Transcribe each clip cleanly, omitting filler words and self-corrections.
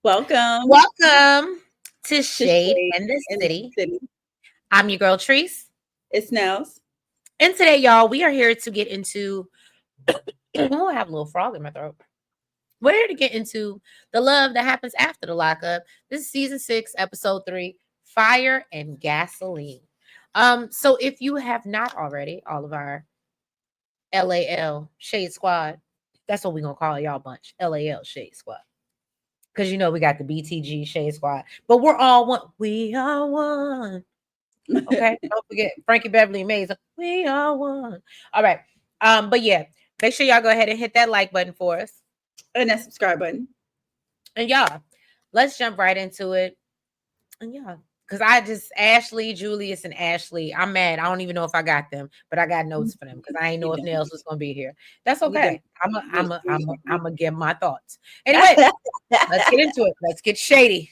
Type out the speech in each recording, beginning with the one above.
Welcome Welcome to to Shade Shade and the in the City. City. I'm your girl Treese. It's Nellz. And today, y'all, we are here to get into oh, I have a little frog in my throat. We're here to get into the love that happens after the lockup. This is season 6, episode 3, Fire and Gasoline. So if you have not already, all of our LAL Shade Squad, that's what we're gonna call y'all bunch. LAL Shade Squad. Because you know we got the BTG Shade Squad, but we're all one. We are one. Okay. Don't forget Frankie Beverly and Mays. We are one. All right. But yeah, make sure y'all go ahead and hit that like button for us. And that subscribe button. And y'all, let's jump right into it. And yeah, because I just Ashley, Julius, and Ashley. I'm mad. I don't even know if I got them, but I got notes for them because I ain't know if Nellz was gonna be here. That's You don't. okay. I'm a give my thoughts. Anyway, let's get into it. Let's get shady.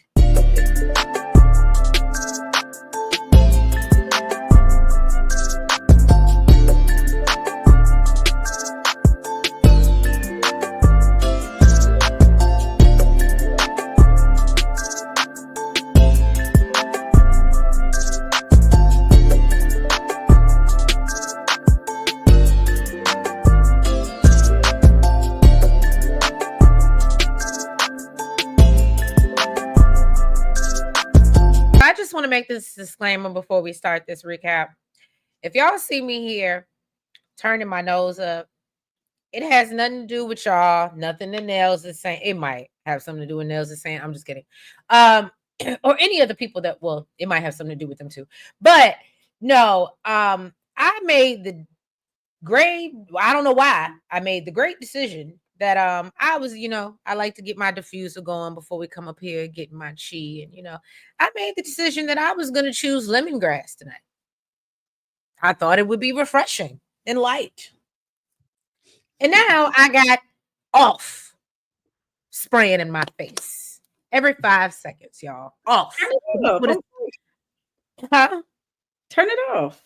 I just want to make this disclaimer before we start this recap. If y'all see me here turning my nose up, it has nothing to do with y'all. Nothing that Nellz is saying. It might have something to do with Nellz is saying. I'm just kidding. Or any other people that it might have something to do with them too. But no, I made the I don't know why I made the great decision that I was, I like to get my diffuser going before we come up here, get my chi, and I made the decision that I was gonna choose lemongrass tonight. I thought it would be refreshing and light. And now I got off spraying in my face every 5 seconds, y'all. Off. Huh? Turn it off.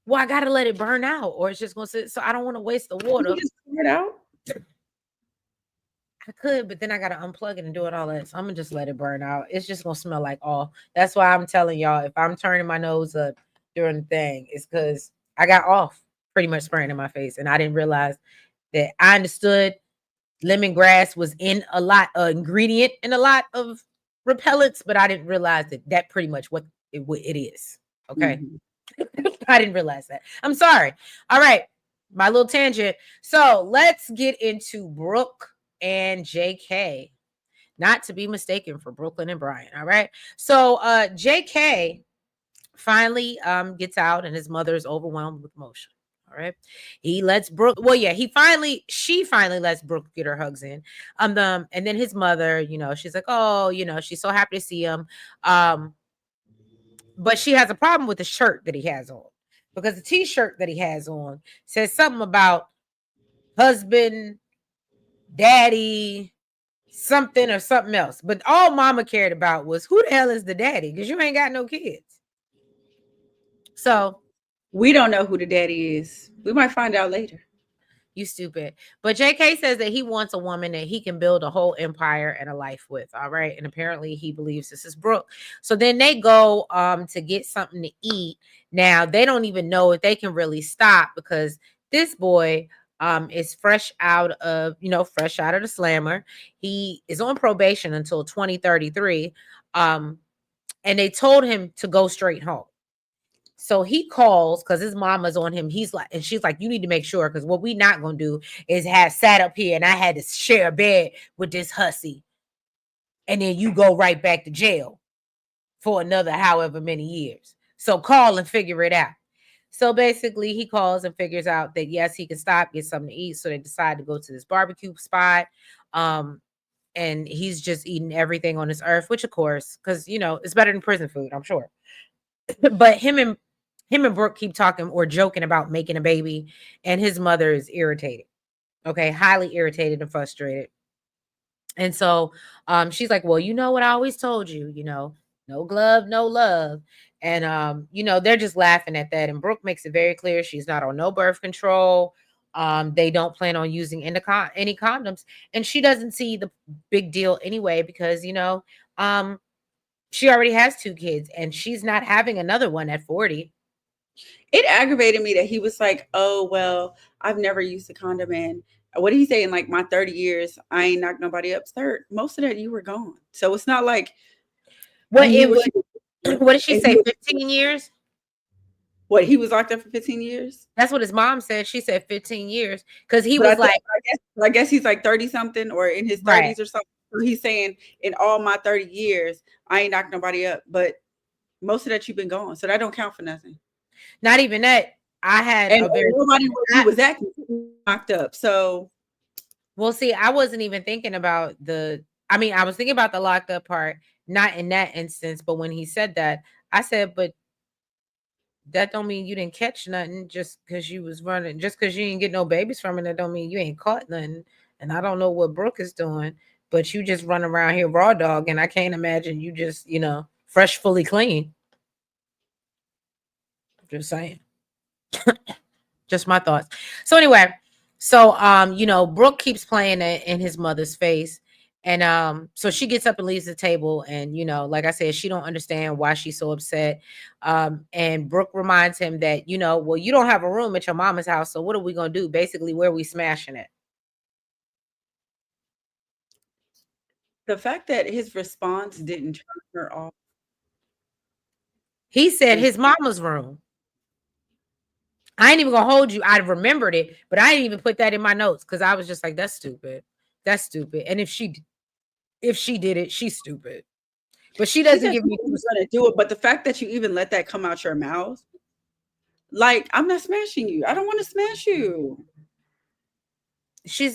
Well, I gotta let it burn out, or it's just gonna sit. So I don't want to waste the water. You just turn it out. I could, but then I gotta unplug it and do it all that. So I'm gonna just let it burn out. It's just gonna smell like all. That's why I'm telling y'all, if I'm turning my nose up during the thing, it's because I got off pretty much spraying in my face, and I didn't realize that. I understood lemongrass was in a lot ingredient in a lot of repellents, but I didn't realize that pretty much what it is. Okay. I didn't realize that. I'm sorry. All right. My little tangent. So let's get into Brooke and JK. Not to be mistaken for Brooklyn and Brian. All right. So JK finally gets out and his mother is overwhelmed with emotion. All right. He lets Brooke, she finally lets Brooke get her hugs in. And then his mother, she's like, oh, she's so happy to see him. But she has a problem with the shirt that he has on because the t-shirt that he has on says something about husband, daddy, something or something else. But all mama cared about was who the hell is the daddy? Because you ain't got no kids. So we don't know who the daddy is. We might find out later. You stupid. But JK says that he wants a woman that he can build a whole empire and a life with. All right. And apparently he believes this is Brooke. So then they go to get something to eat. Now they don't even know if they can really stop because this boy is fresh out of the slammer. He is on probation until 2033. And they told him to go straight home. So he calls because his mama's on him. He's like, and she's like, you need to make sure because what we not gonna do is have sat up here and I had to share a bed with this hussy, and then you go right back to jail for another however many years. So call and figure it out. So basically, he calls and figures out that yes, he can stop, get something to eat. So they decide to go to this barbecue spot. And he's just eating everything on this earth, which of course, because it's better than prison food, I'm sure. But him and Brooke keep talking or joking about making a baby, and his mother is irritated. Okay, highly irritated and frustrated. And so she's like, well, you know what I always told you, no glove, no love. And they're just laughing at that. And Brooke makes it very clear she's not on no birth control. They don't plan on using any condoms, and she doesn't see the big deal anyway because um, she already has 2 kids, and she's not having another one at 40. It aggravated me that he was like, "Oh well, I've never used a condom, and what did he say? In like my 30 years, I ain't knocked nobody up." Sir, most of that you were gone, so it's not like What you knew it what was? you were doing, What did she and say? 15 years? what he was locked up for 15 years. That's what his mom said. She said 15 years because he But was like, I guess he's like 30 something or in his right. 30s or something. So he's saying in all my 30 years, I ain't knocked nobody up, but most of that you've been gone, so that don't count for nothing. Not even that. I had And a very, nobody where you I, was at knocked up. So well, see, I wasn't even thinking about I mean, I was thinking about the locked up part, not in that instance, but when he said that, I said, but that don't mean you didn't catch nothing just because you was running, just because you didn't get no babies from it. That don't mean you ain't caught nothing. And I don't know what Brooke is doing, but you just run around here raw dog, and I can't imagine you just, fresh, fully clean. Just saying. Just my thoughts. So anyway, Brooke keeps playing it in his mother's face. And so she gets up and leaves the table. And like I said, she don't understand why she's so upset. And Brooke reminds him that, well, you don't have a room at your mama's house. So what are we gonna do? Basically, where are we smashing it? the fact that his response didn't turn her off He said is his mama's room. I ain't even gonna hold you. I remembered it, but I didn't even put that in my notes because I was just like, that's stupid. That's stupid. And if she did it, she's stupid. But she she doesn't said give she me wasn't gonna do it, but the fact that you even let that come out your mouth, like I'm not smashing you. I don't want to smash you. she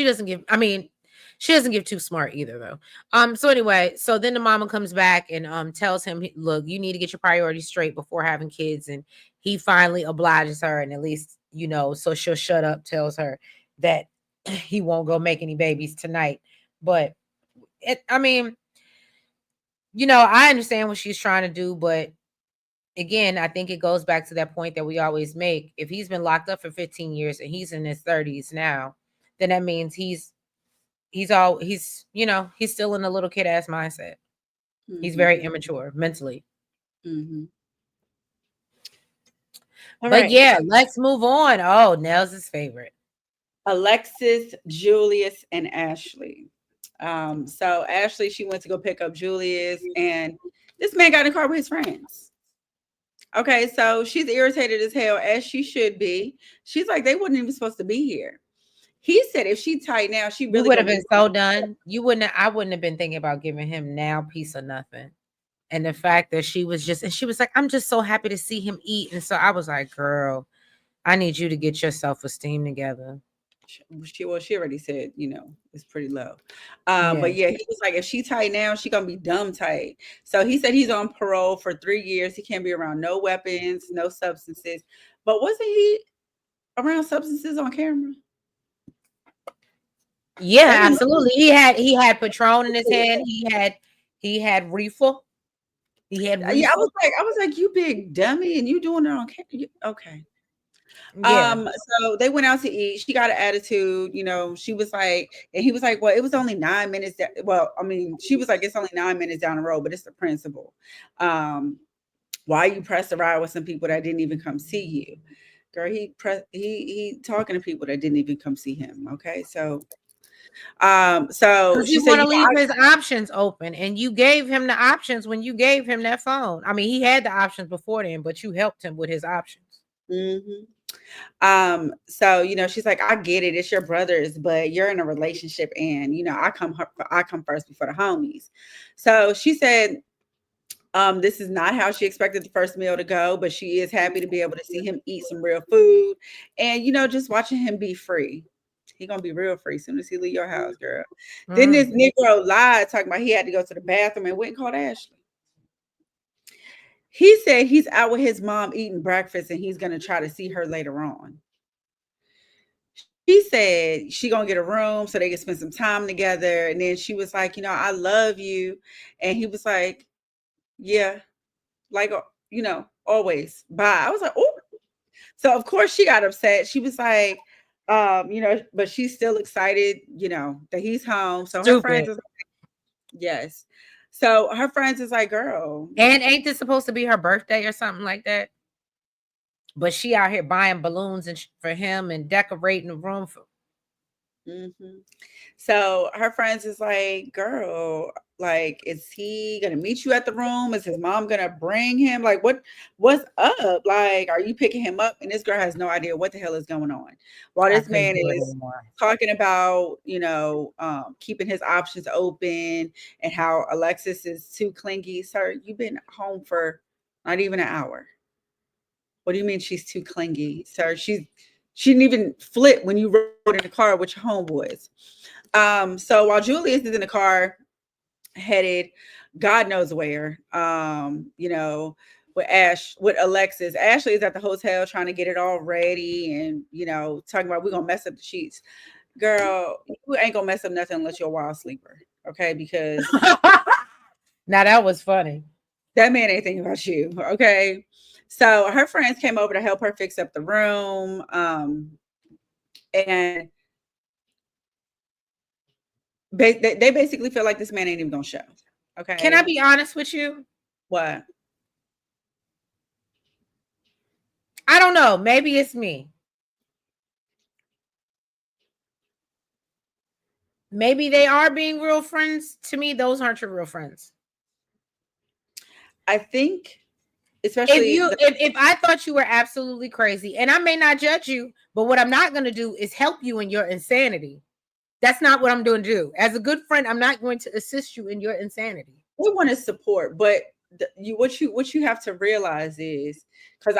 doesn't give, I mean, she doesn't give too smart either though. So anyway, so then the mama comes back and tells him, look, you need to get your priorities straight before having kids. And he finally obliges her, and at least, so she'll shut up, tells her that he won't go make any babies tonight. But I mean, I understand what she's trying to do, but again, I think it goes back to that point that we always make. If he's been locked up for 15 years and he's in his 30s now, then that means he's still in a little kid ass mindset. He's Hmm. very immature mentally. Hmm. All But right. yeah, let's move on. Oh, Nell's his favorite. Alexis, Julius, and Ashley. So Ashley, she went to go pick up Julius, and this man got in the car with his friends. Okay, so she's irritated as hell, as she should be. She's like, they wasn't even supposed to be here. He said if she tight now, she We really would have gonna been do so something. done. I wouldn't have been thinking about giving him now piece of nothing. And the fact that she was like, I'm just so happy to see him eat. And so I was like, girl, I need you to get your self-esteem together. She already said, it's pretty low. Yeah. But yeah, he was like, if she tight now, she gonna be dumb tight. So he said he's on parole for 3 years. He can't be around no weapons, no substances. But wasn't he around substances on camera? Yeah, That didn't look absolutely. He had Patron in his hand. He had reefer. He had yeah, reefer. I was like, you big dummy, and you doing it on camera. Okay. Yeah. So they went out to eat. She got an attitude, she was like, and he was like, well, it was only 9 minutes. Well, I mean, she was like, it's only 9 minutes down the road, but it's the principle. Why you press the ride with some people that didn't even come see you? Girl, he talking to people that didn't even come see him. Okay. So Because she you said, want to leave his options open. And you gave him the options when you gave him that phone. I mean, he had the options before then, but you helped him with his options. mhm. So she's like, I get it, it's your brothers, but you're in a relationship, and I come first before the homies. So she said, this is not how she expected the first meal to go, but she is happy to be able to see him eat some real food, and just watching him be free. He gonna be real free as soon as he leave your house, girl. Then this Mm. Negro lied, talking about he had to go to the bathroom and went and called Ashley. He said he's out with his mom eating breakfast, and he's gonna try to see her later on. She said she gonna get a room so they can spend some time together. And then she was like, I love you. And he was like, yeah, like, always. Bye. I was like, oh. So of course she got upset. She was like, But she's still excited, that he's home. So her friends Stupid. is yes. So her friends is like, girl. And ain't this supposed to be her birthday or something like that? But she out here buying balloons and for him and decorating the room for. Mhm. So her friends is like, girl, like, is he gonna meet you at the room? Is his mom gonna bring him? Like, what's up? Like, are you picking him up? And this girl has no idea what the hell is going on. While I this couldn't man do it is anymore. talking about, keeping his options open and how Alexis is too clingy. Sir, you've been home for not even an hour. What do you mean she's too clingy, sir? She didn't even flip when you rode in the car with your homeboys. So while Julius is in the car headed God knows where, with Alexis. Ashley is at the hotel trying to get it all ready and, talking about we're gonna mess up the sheets. Girl, you ain't gonna mess up nothing unless you're a wild sleeper. Okay, because Now that was funny. that man ain't thinking about you. Okay. So her friends came over to help her fix up the room. And they basically feel like this man ain't even gonna show. Can I Okay. be honest with you? What? I don't know. Maybe it's me. Maybe they are being real friends. To me, those aren't your real friends. I think, If especially you if I thought you were absolutely crazy, and I may not judge you, but what I'm not gonna do is help you in your insanity. That's not what I'm doing to do. As a good friend, I'm not going to assist you in your insanity. we want to support, but what you have to realize is because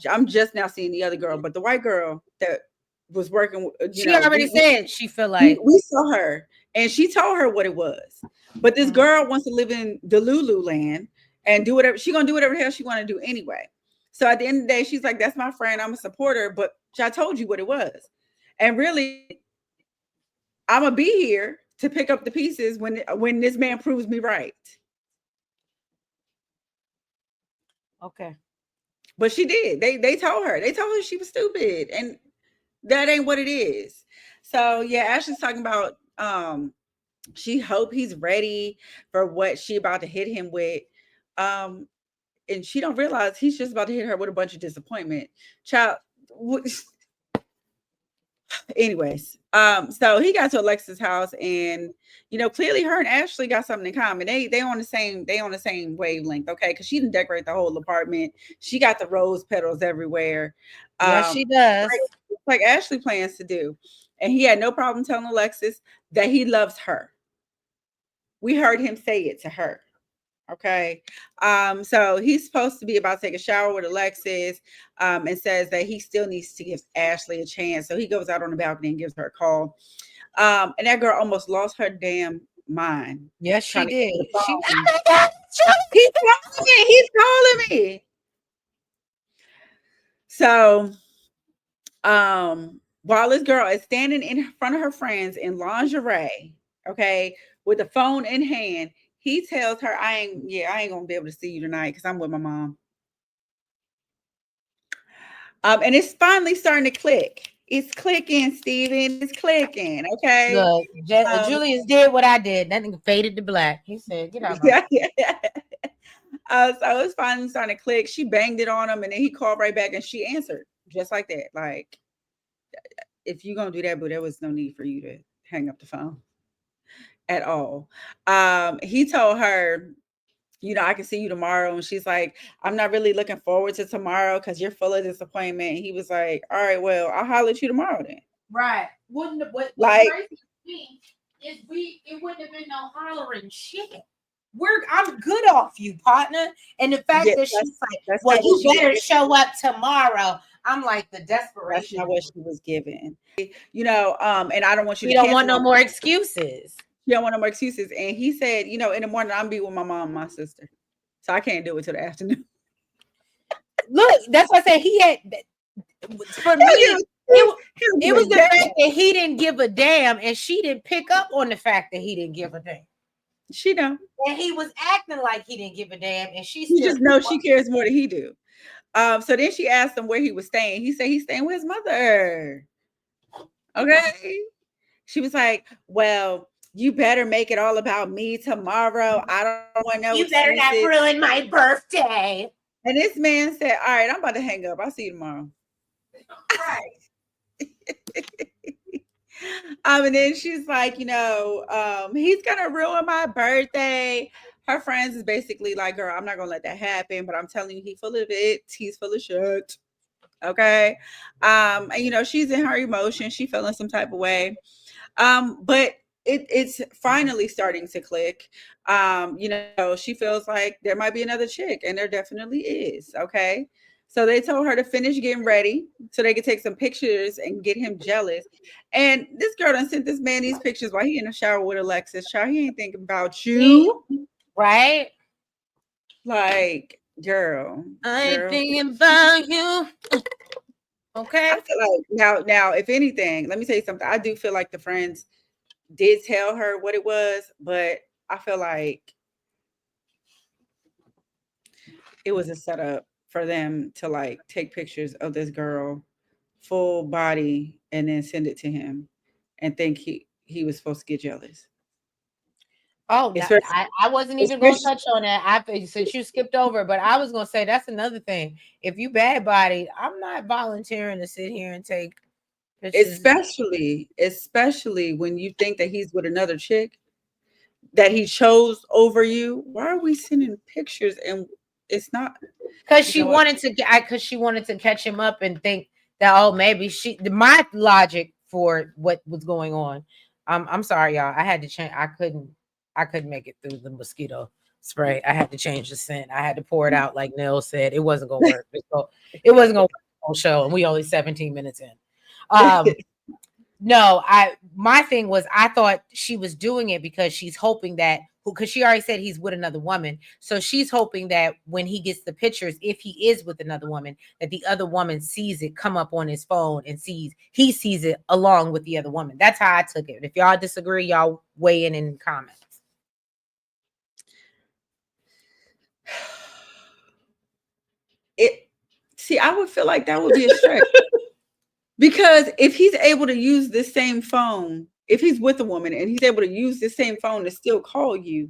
I'm just now seeing the other girl, but the white girl that was working, She already said she feel we like, we saw her and she told her what it was. But this mm, girl wants to live in the Lulu land and do whatever she gonna do whatever the hell she want to do anyway. So at the end of the day, she's like, "That's my friend. I'm a supporter." But I told you what it was, and really, I'm gonna be here to pick up the pieces when this man proves me right. okay. But she did. They told her she was stupid, and that ain't what it is. So yeah, Ashley's talking about she hope he's ready for what she about to hit him with. Um, and she don't realize he's just about to hit her with a bunch of disappointment. Child, anyways, so he got to Alexis' house, and clearly her and Ashley got something in common. They on the same wavelength, okay? Because she didn't decorate the whole apartment. She got the rose petals everywhere, Yes, she like, does. like Ashley plans to do. And he had no problem telling Alexis that he loves her. We heard him say it to her. Okay. So he's supposed to be about to take a shower with Alexis, and says that he still needs to give Ashley a chance. So he goes out on the balcony and gives her a call. And that girl almost lost her damn mind Yes, she trying to did. answer the She phone. He's calling me. He's calling me. So while this girl is standing in front of her friends in lingerie, okay, with the phone in hand, he tells her, I ain't gonna be able to see you tonight because I'm with my mom. And it's finally starting to click. It's clicking, Steven. It's clicking. Okay. look. Um, Julius did what I did. That nigga faded to black. He said, "Get out of my." yeah, yeah. So it's finally starting to click. She banged it on him, and then he called right back, and she answered just like that. Like, if you're gonna do that, but there was no need for you to hang up the phone at all. He told her, I can see you tomorrow. And she's like, I'm not really looking forward to tomorrow because you're full of disappointment. And he was like, all right, well, I'll holler at you tomorrow then. Right. Wouldn't what's Like, crazy to me is it wouldn't have been no hollering shit. I'm good off you, partner. And the fact yeah, that she's like, that's well, not what you she was better giving. show up tomorrow. I'm like the That's desperation. not what she was given. And I don't want you We to don't want cancel no on more me. excuses. You don't want no more excuses. And he said, in the morning, I'm be with my mom and my sister. So I can't do it till the afternoon. Look, that's why I said he had for He'll me, give, he'll it give was a the damn. fact that he didn't give a damn, and she didn't pick up on the fact that he didn't give a damn. She know. And he was acting like he didn't give a damn, and she You still. just know she cares more than he do. So then she asked him where he was staying. He said he's staying with his mother. Okay. She was like, well, you better make it all about me tomorrow. I don't want no You better excuses. not ruin my birthday. And this man said, all right, I'm about to hang up. I'll see you tomorrow. Right. And then she's like, he's gonna ruin my birthday. Her friends is basically like, girl, I'm not gonna let that happen, but I'm telling you, he's full of it. He's full of shit. Okay. And she's in her emotion. She feeling some type of way. But it's finally starting to click. She feels like there might be another chick, and there definitely is. Okay. So they told her to finish getting ready so they could take some pictures and get him jealous. And this girl done sent this man these pictures while he in the shower with Alexis. Child, he ain't thinking about See? you. Right? Like, girl, I ain't girl. thinking about you. Okay. I feel like now, if anything, let me tell you something. I do feel like the friends did tell her what it was, but I feel like it was a setup for them to like take pictures of this girl full body and then send it to him and think he was supposed to get jealous. Oh, no, Especially, I wasn't even going to especially touch on that. Since you skipped over, but I was going to say that's another thing. If you bad body, I'm not volunteering to sit here and take pictures. especially when you think that he's with another chick that he chose over you. Why are we sending pictures and it's not, Because you she know what? wanted to get, because she wanted to catch him up and think that, oh, maybe my logic for what was going on. I'm sorry, y'all. I had to change. I couldn't make it through the mosquito spray. I had to change the scent. I had to pour it out like Nellz said. It wasn't gonna work. It wasn't gonna work on show, and we only 17 minutes in. Um, no, my thing was I thought she was doing it because she's hoping that because she already said he's with another woman. So she's hoping that when he gets the pictures, if he is with another woman, that the other woman sees it come up on his phone and he sees it along with the other woman. That's how I took it. If y'all disagree, y'all weigh in comments. It See, I would feel like that would be a stretch. Because if he's able to use this same phone, if he's with a woman and he's able to use the same phone to still call you,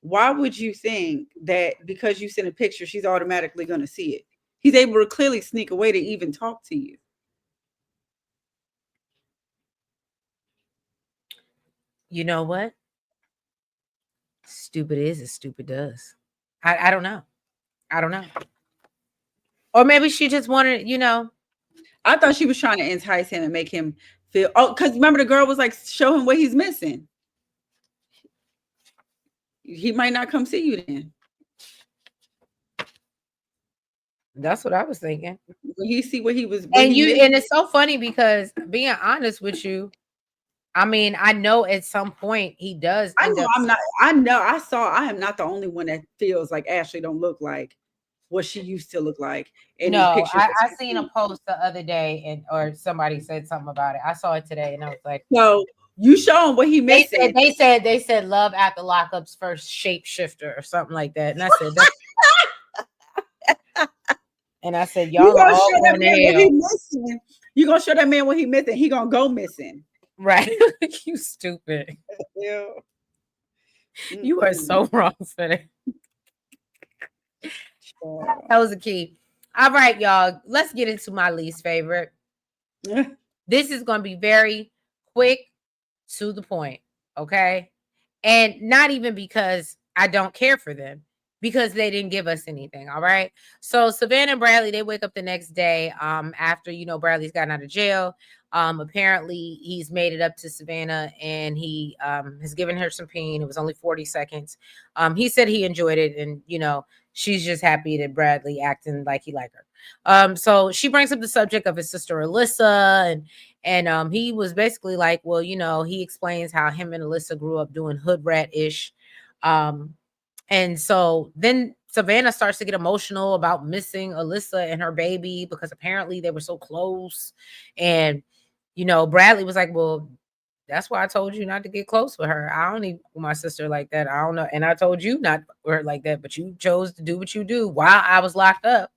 why would you think that because you send a picture, she's automatically going to see it? He's able to clearly sneak away to even talk to you. You know what? Stupid is as stupid does. I don't know. I don't know. Or maybe she just wanted, I thought she was trying to entice him and make him feel. Oh, because remember the girl was like, show him what he's missing. He might not come see you then. that's what I was thinking. When he see what And he and missing. it's so funny because being honest with you, I mean, I know at some point he does I end know up. I'm not. I know I am not the only one that feels like Ashley don't look like what she used to look like in these No, pictures that I she seen a sees. post the other day, and or somebody said something about it. I saw it today, and I was like, So you show him what he they said, missing. love after lockup's first shapeshifter or something like that, and I said that's, and I said You y'all are gonna all show that going man to what he hell, missing. You gonna show that man what he missing. He gonna go missing. right? You stupid. Yeah. You are Mm-mm. so wrong for that. Sure. That was a key. All right, y'all. Let's get into my least favorite. This is going to be very quick, to the point, okay? And not even because I don't care for them, because they didn't give us anything, all right? So Savannah and Bradly, they wake up the next day after, Bradley's gotten out of jail. Apparently he's made it up to Savannah and he has given her some pain. It was only 40 seconds. He said he enjoyed it and, she's just happy that Bradley acting like he liked her. So she brings up the subject of his sister Alyssa, and he was basically like, well, he explains how him and Alyssa grew up doing hood rat ish. Um, and so then Savannah starts to get emotional about missing Alyssa and her baby because apparently they were so close. And, Bradley was like, well, that's why I told you not to get close with her. I don't need my sister like that. I don't know. And I told you not with her like that, but you chose to do what you do while I was locked up.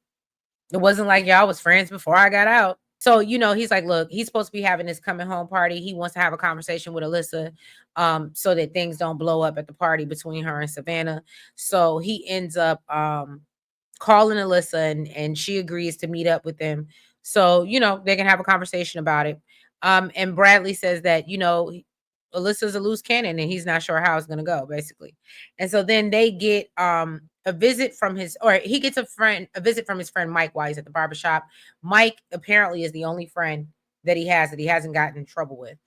It wasn't like y'all was friends before I got out. So, he's like, look, he's supposed to be having this coming home party. He wants to have a conversation with Alyssa, so that things don't blow up at the party between her and Savannah. So he ends up calling Alyssa, and she agrees to meet up with them. So, they can have a conversation about it. And Bradly says that, Alyssa's a loose cannon and he's not sure how it's gonna go, basically. And so then they get a visit from he gets a visit from his friend Mike while he's at the barbershop. Mike apparently is the only friend that he hasn't gotten in trouble with.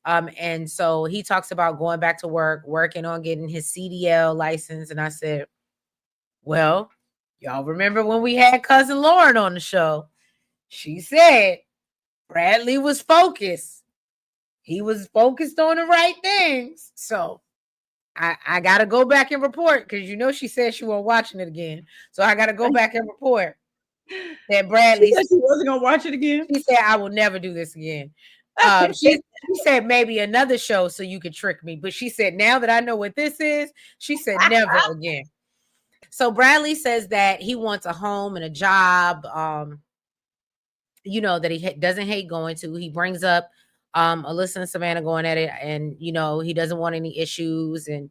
And so he talks about going back to work, working on getting his CDL license. And I said, well, y'all remember when we had cousin Lauren on the show? She said Bradly was focused. He was focused on the right things. So I gotta go back and report, because she said she wasn't watching it again. So I gotta go back and report that She Bradly. said she wasn't gonna watch it again. She said I will never do this again. She said maybe another show so you could trick me, but she said now that I know what this is, she said never again. So Bradly says that he wants a home and a job, that he doesn't hate going to. He brings up Alyssa and Savannah going at it, and he doesn't want any issues. And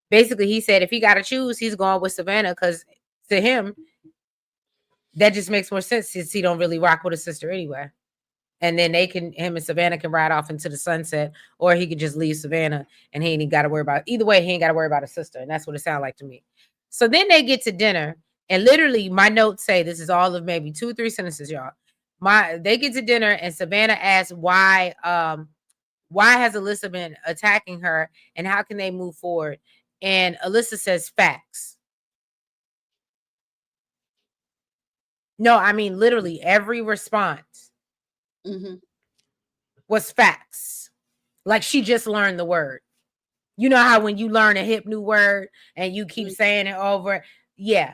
basically he said if he got to choose, he's going with Savannah, because to him that just makes more sense, since he don't really rock with his sister anyway. And then him and Savannah can ride off into the sunset, or he could just leave Savannah and he ain't got to worry about either way. He ain't got to worry about his sister, and that's what it sounded like to me. So then they get to dinner, and literally my notes say this is all of maybe 2 or 3 sentences, y'all. They get to dinner, and Savannah asks why has Alyssa been attacking her, and how can they move forward? And Alyssa says facts. No, I mean literally every response was facts. Like she just learned the word. You know how when you learn a hip new word and you keep saying it over? Yeah.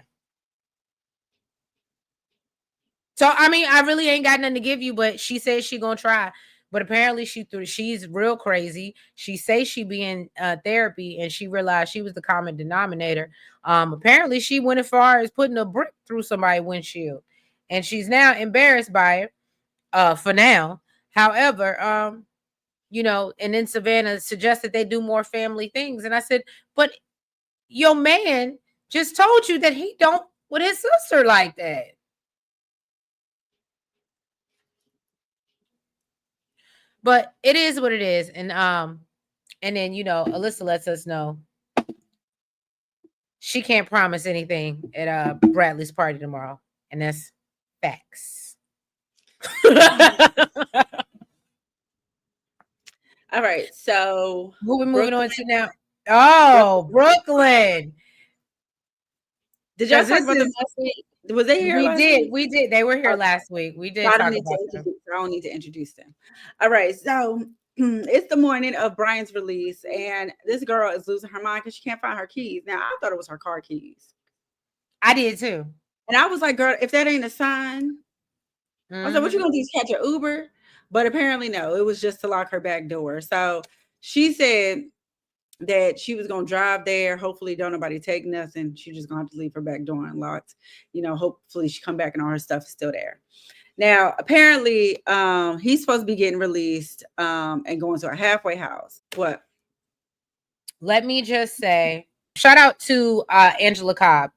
So, I mean, I really ain't got nothing to give you, but she says she gonna try. But apparently she's real crazy. She says she be in therapy, and she realized she was the common denominator. Apparently she went as far as putting a brick through somebody's windshield, and she's now embarrassed by it for now. However, and then Savannah suggested they do more family things. And I said, but your man just told you that he don't with his sister like that. But it is what it is. And then Alyssa lets us know she can't promise anything at Bradly's party tomorrow. And that's facts. All right, so who we moving on to now? Oh, Brooklyn. Did y'all talk about them last week? Was they here last week? We did. They were here last week. We did talk about them. I don't need to introduce them. All right, so it's the morning of Brian's release, and this girl is losing her mind because she can't find her keys. Now, I thought it was her car keys. I did too. And I was like, girl, if that ain't a sign, I was like, what you gonna do? Catch an Uber? But apparently, no, it was just to lock her back door. So she said that she was gonna drive there. Hopefully, don't nobody take nothing. She just gonna have to leave her back door unlocked. Hopefully she come back and all her stuff is still there. Now, apparently, he's supposed to be getting released and going to a halfway house. What? Let me just say, shout out to Angela Cobb.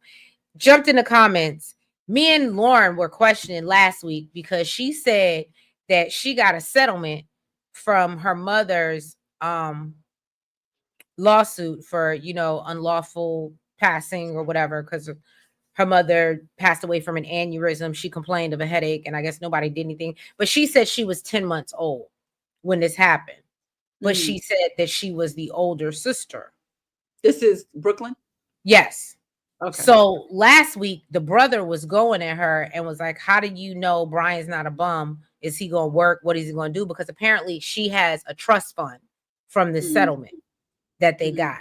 Jumped in the comments. Me and Lauren were questioning last week because she said that she got a settlement from her mother's lawsuit for unlawful passing or whatever, because her mother passed away from an aneurysm. She complained of a headache, and I guess nobody did anything. But she said she was 10 months old when this happened. But she said that she was the older sister. This is Brooklyn? Yes. Okay. So last week, the brother was going at her and was like, how do you know Brian's not a bum? Is he going to work? What is he going to do? Because apparently she has a trust fund from the settlement that they got.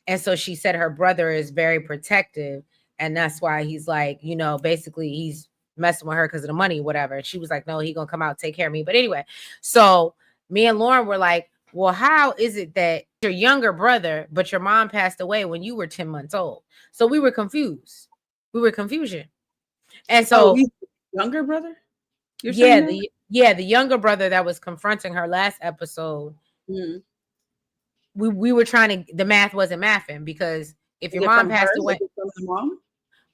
And so she said her brother is very protective. And that's why he's like, basically he's messing with her because of the money, whatever. And she was like, no, he going to come out and take care of me. But anyway, so me and Lauren were like, well, how is it that your younger brother, but your mom passed away when you were 10 months old? So we were confused. We were confusion. And so he's younger brother? You're saying that? The younger brother that was confronting her last episode. Mm. We were trying to, the math wasn't mathing because if Is your it mom from her? passed Is away, it from the mom?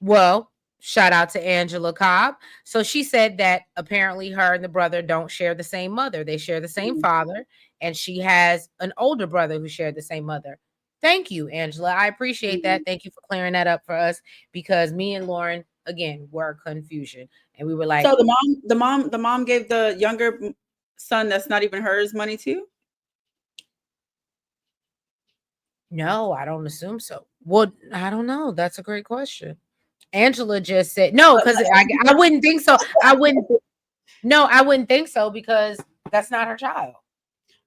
well, shout out to Angela Cobb. So she said that apparently her and the brother don't share the same mother. They share the same Mm. father, and she has an older brother who shared the same mother. Thank you, Angela. I appreciate that. Mm. Thank you for clearing that up for us because me and Lauren again were confusion, and we were like, So the mom gave the younger son that's not even hers money too. no, I don't assume so. Well, I don't know. That's a great question. Angela just said no But because I wouldn't think so. I wouldn't. No, I wouldn't think so because that's not her child.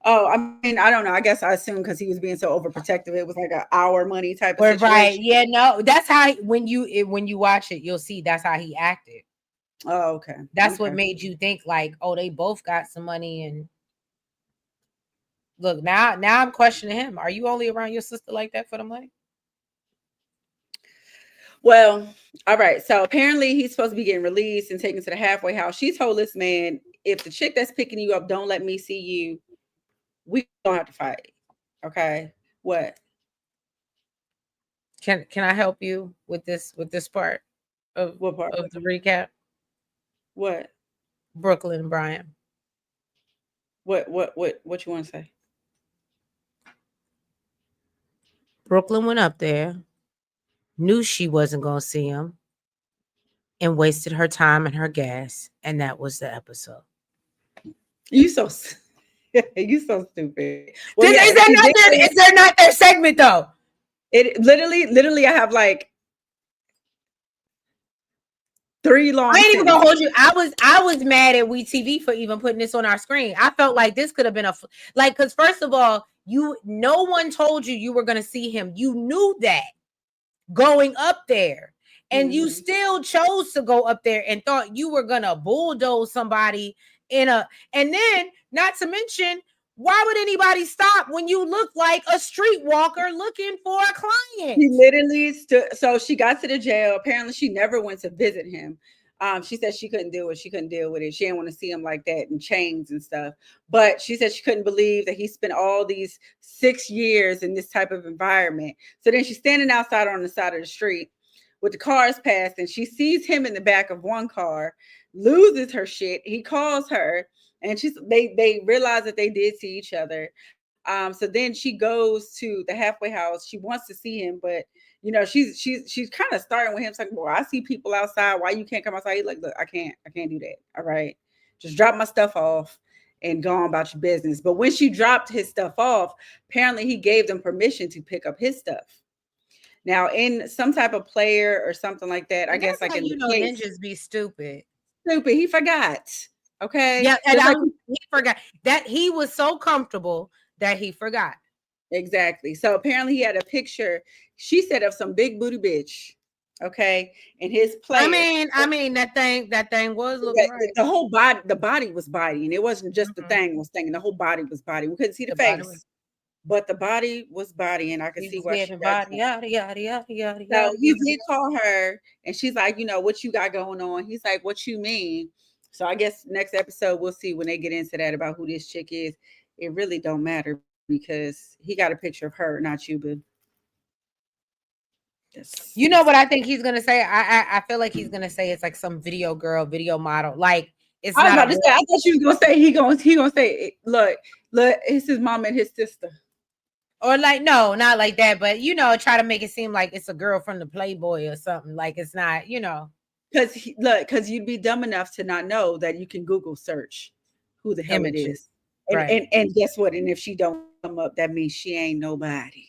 oh, I mean, I don't know. I guess I assumed because he was being so overprotective, it was like a our money type of Or right, situation. yeah, no, that's how when you watch it, you'll see that's how he acted. Oh, okay, That's what okay. made you think like, oh, they both got some money. And look, now I'm questioning him. Are you only around your sister like that for the money? Well, all right. So apparently he's supposed to be getting released and taken to the halfway house. She told this man, if the chick that's picking you up don't let me see you, we don't have to fight. Okay. What? Can I help you with this part What part? of the recap? What? Brooklyn and Brian. What you want to say? Brooklyn went up there, knew she wasn't gonna see him, and wasted her time and her gas, and that was the episode. You so you so stupid. Well, This yeah, is that she not did. their is there not their segment though? It literally, I have like three I long ain't even gonna sentences. hold you. I was mad at WeTV for even putting this on our screen. I felt like this could have been like because first of all, no one told you you were gonna see him. You knew that going up there, and you Hmm. still chose to go up there and thought you were gonna bulldoze somebody in a. And then, not to mention, why would anybody stop when you look like a streetwalker looking for a client? She literally stood. So she got to the jail. Apparently, she never went to visit him. She said she couldn't deal with. She couldn't deal with it. She didn't want to see him like that in chains and stuff. But she said she couldn't believe that he spent all these 6 years in this type of environment. So then she's standing outside on the side of the street with the cars passed, and she sees him in the back of one car, loses her shit. He calls her, and they realize that they did see each other. So then she goes to the halfway house. She wants to see him, but she's kind of starting with him saying, "Well, I see people outside. Why you can't come outside?" He's like, "Look, I can't do that. All right, just drop my stuff off and go on about your business." But when she dropped his stuff off, apparently he gave them permission to pick up his stuff. Now, in some type of player or something like that, I And guess that's like how in you the know case, ninjas be stupid. stupid, he forgot. Okay, Yeah, and just like he forgot that he was so comfortable that he forgot. exactly. So apparently he had a picture, she said, of some big booty bitch. Okay. And his player. I mean that thing was looking The, right. the whole body, the body was body. And it wasn't just the Mhm. thing was thing. The whole body was body. We couldn't see the The body was face, but the body was body. And I could he see was why she giving got body jumped. yada yada yada yada So yada he yada. did call her and she's like, what you got going on? He's like, what you mean? So I guess next episode we'll see when they get into that about who this chick is. It really don't matter because he got a picture of her, not you, boo. You know what I think he's gonna say? I feel like he's gonna say it's like some video girl, video model. Like it's I was not a about to real, say, I thought you was gonna say he gonna say, look, it's his mom and his sister. or like no, not like that, but try to make it seem like it's a girl from the Playboy or something. Like it's not, Because you'd be dumb enough to not know that you can Google search who the hell it images. is, and Right. guess what? And if she don't come up, that means she ain't nobody.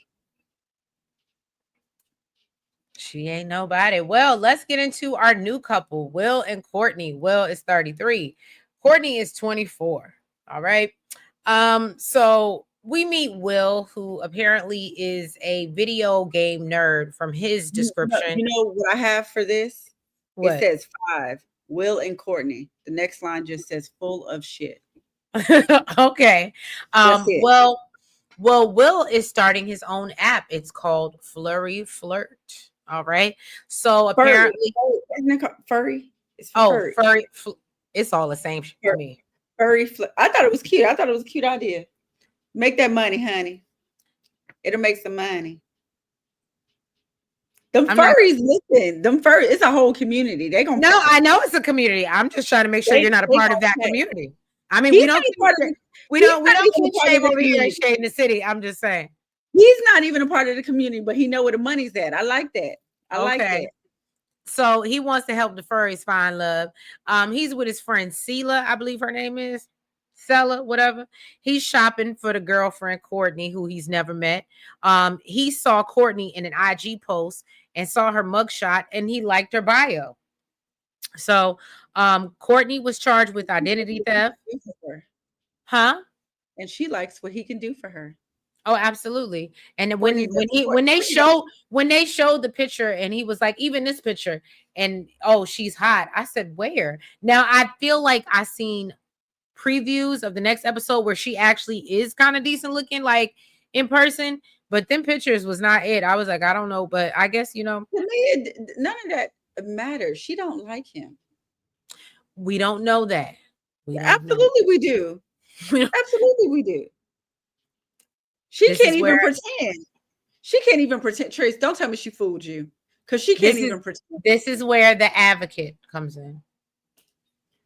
She ain't nobody. Well, let's get into our new couple, Will and Courtney. Will is 33. Courtney is 24. All right. So we meet Will, who apparently is a video game nerd from his description. You know what I have for this? It What? says 5. Will and Courtney. The next line just says full of shit. Okay. That's it. Will is starting his own app. It's called Flurry Flirt. All right. So Furry. apparently, Isn't it called furry? It's for oh, furry. furry. It's all the same shit to me. I thought it was cute. I thought it was a cute idea. Make that money, honey. It'll make some money. Them I'm not. furries, listen. Them fur. It's a whole community. They gonna No, I know it's a community. I'm just trying to make sure you're not a they part of gonna that pay. community. I mean, He's not even part of the. He's we not don't even kink a part of shame the over here at community. Shade in the City. I'm just saying. He's not even a part of the community, but he know where the money's at. I like that. I like that. Okay. So he wants to help the furries find love. He's with his friend Sela, I believe her name is Sela, whatever. He's shopping for the girlfriend Courtney, who he's never met. He saw Courtney in an IG post and saw her mugshot, and he liked her bio. So, Courtney was charged with identity theft. Huh? And she likes what he can do for her. Oh, absolutely. And Courtney when does. when they showed the picture and he was like, even this picture, and oh, she's hot. I said, where? Now I feel like I seen previews of the next episode where she actually is kind of decent looking, like in person, but them pictures was not it. I was like, I don't know, but I guess To me, none of that matters. She don't like him. we don't know that. We don't know. Absolutely, we do. Absolutely, we do. She This can't is even where pretend. She can't even pretend. Trace, don't tell me she fooled you, because she can't this is even pretend. this is where the advocate comes in.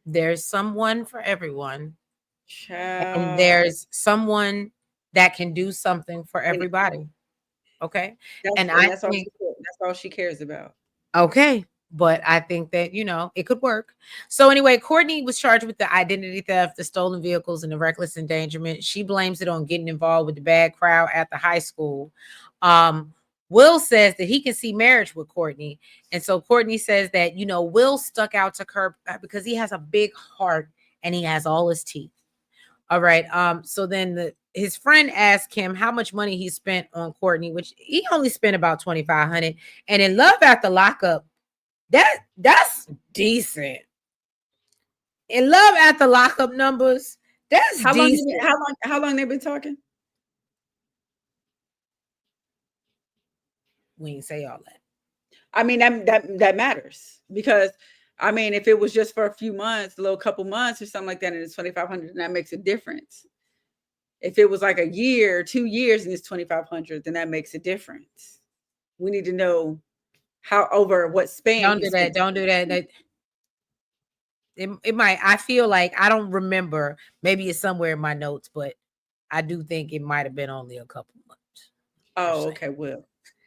There's someone for everyone, and Child. there's someone that can do something for everybody. Okay. And I That's all think, she cares. That's all she cares about. okay, but I think that, it could work. So anyway, Courtney was charged with the identity theft, the stolen vehicles, and the reckless endangerment. She blames it on getting involved with the bad crowd at the high school. Um, Will says that he can see marriage with Courtney. And so Courtney says that, Will stuck out to her because he has a big heart and he has all his teeth. All right. So then his friend asked him how much money he spent on Courtney, which he only spent about 2,500. And in Love After Lockup, that's decent. In Love After Lockup numbers, that's decent. How long they been talking? We ain't say all that. I mean, that matters, because I mean, if it was just for a few months, a little couple months or something like that, and it's 2,500, and that makes a difference. If it was like a year, 2 years, and it's 2,500, then that makes a difference. We need to know how, over what span Don't he do that. spent. Don't do that. It might. I feel like I don't remember. Maybe it's somewhere in my notes, but I do think it might have been only a couple months. Oh, okay, well,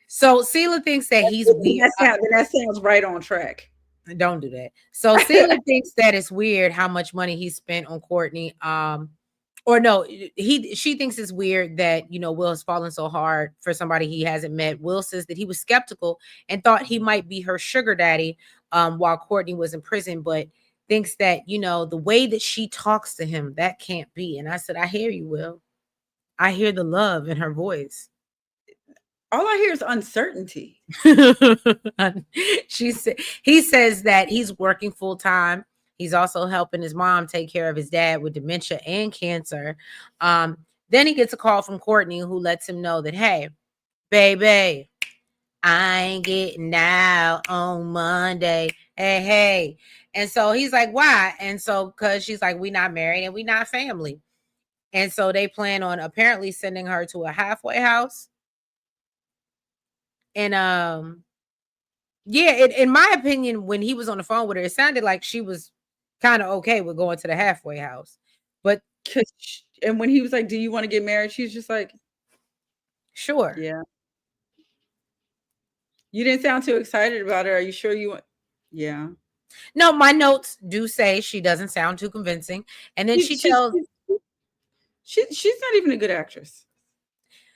So Sela thinks that he's weird. that sounds right on track. Don't do that. So Sela thinks that it's weird how much money he spent on Courtney. Or no, she thinks it's weird that Will has fallen so hard for somebody he hasn't met. Will says that he was skeptical and thought he might be her sugar daddy while Courtney was in prison, but thinks that the way that she talks to him, that can't be. And I said, I hear you, Will. I hear the love in her voice. All I hear is uncertainty. He says that he's working full time. He's also helping his mom take care of his dad with dementia and cancer. Then he gets a call from Courtney, who lets him know that, hey, baby, I ain't getting out on Monday. Hey. And so he's like, why? And so, because she's like, we not married and we not family. And so they plan on apparently sending her to a halfway house. And yeah, in my opinion, when he was on the phone with her, it sounded like she was kind of okay with going to the halfway house. But and when he was like, "Do you want to get married?" She's just like, "Sure." Yeah. You didn't sound too excited about her. Are you sure you want? Yeah. No, my notes do say she doesn't sound too convincing, and then she tells. She's not even a good actress.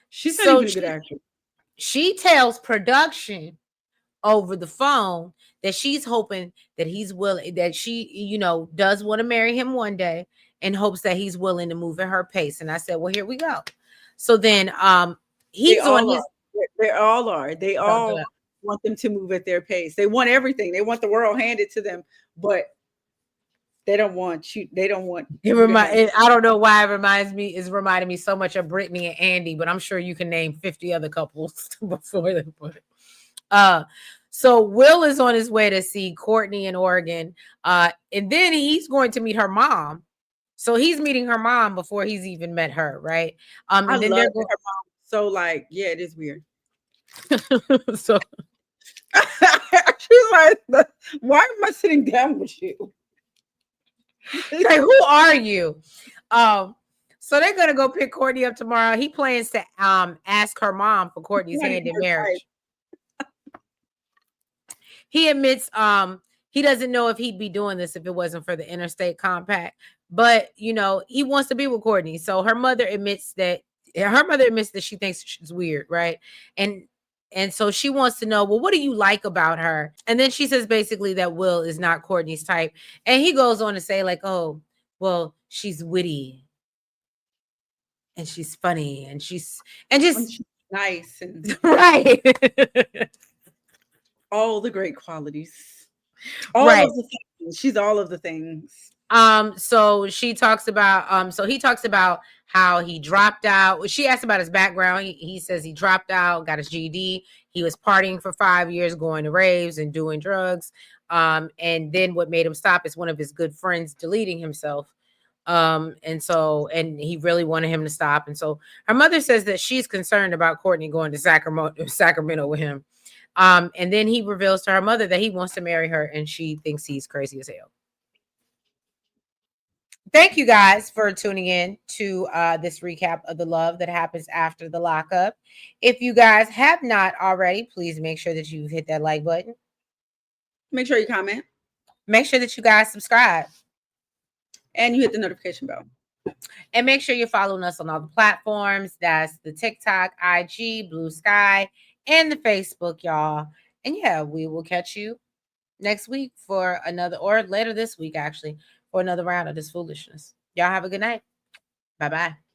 She's not So even a good actress. She tells production over the phone that she's hoping that he's willing, that she, does want to marry him one day, and hopes that he's willing to move at her pace. And I said, well, here we go. So then he's on his. They all are. They all want them to move at their pace. They want everything. They want the world handed to them, but they don't want you. They don't want. I don't know why it reminded me so much of Brittany and Andy, but I'm sure you can name 50 other couples before them. So Will is on his way to see Courtney in Oregon. And then he's going to meet her mom. So he's meeting her mom before he's even met her, right? I And then love they're that her mom. So like, yeah, it is weird. so She's like, why am I sitting down with you? like, who are you? Um, so they're gonna go pick Courtney up tomorrow. He plans to ask her mom for Courtney's Not hand even in her type. marriage. He admits he doesn't know if he'd be doing this if it wasn't for the interstate compact, but you know, he wants to be with Courtney. So her mother admits that she thinks she's weird, right? And so she wants to know, well, what do you like about her? And then she says basically that Will is not Courtney's type. And he goes on to say, like, oh, well, she's witty and she's funny and and And just she's nice and right. all the great qualities. All Right. of the things. She's all of the things. So she talks about so he talks about how he dropped out. She asked about his background. He says he dropped out, got his GED. He was partying for 5 years, going to raves and doing drugs. And then what made him stop is one of his good friends deleting himself. And he really wanted him to stop. And so her mother says that she's concerned about Courtney going to Sacramento with him. And then he reveals to her mother that he wants to marry her, and she thinks he's crazy as hell. Thank you guys for tuning in to this recap of the love that happens after the lockup. If you guys have not already, please make sure that you hit that like button. Make sure you comment Make sure that you guys subscribe. and you hit the notification bell. And make sure you're following us on all the platforms. That's the TikTok, IG, Blue Sky, and the Facebook, y'all. And yeah, we will catch you next week for another, or later this week, actually, for another round of this foolishness. Y'all have a good night. Bye bye.